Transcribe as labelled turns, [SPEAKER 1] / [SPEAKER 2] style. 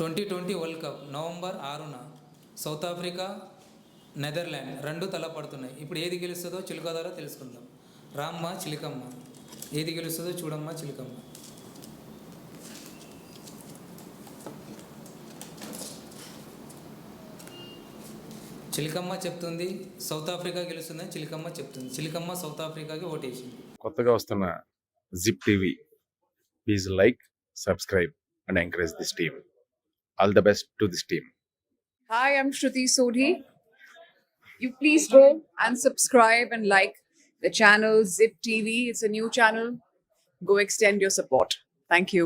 [SPEAKER 1] 2020 world cup November 6న South Africa Netherland రెండు తలపడుతున్నాయి. ఇప్పుడు ఏది గెలుస్తుందో చిలుక ద్వారా తెలుసుకుందాం. రామ్మ చిలికమ్మ, ఏది గెలుస్తుందో చూడమ్మ చిలికమ్మ. చిలికమ్మ చెప్తుంది సౌత్ ఆఫ్రికా గెలుస్తుందని చిలికమ్మ చెప్తుంది. చిలికమ్మ సౌత్ ఆఫ్రికాకి ఓటేసింది.
[SPEAKER 2] కొత్తగా వస్తున్న zip TV, please like, subscribe and encourage this team. All the best to this team.
[SPEAKER 3] Hi, I'm Shruti Sodhi. You please go and subscribe and like the channel Zip TV. It's a new channel. Go extend your support. Thank you.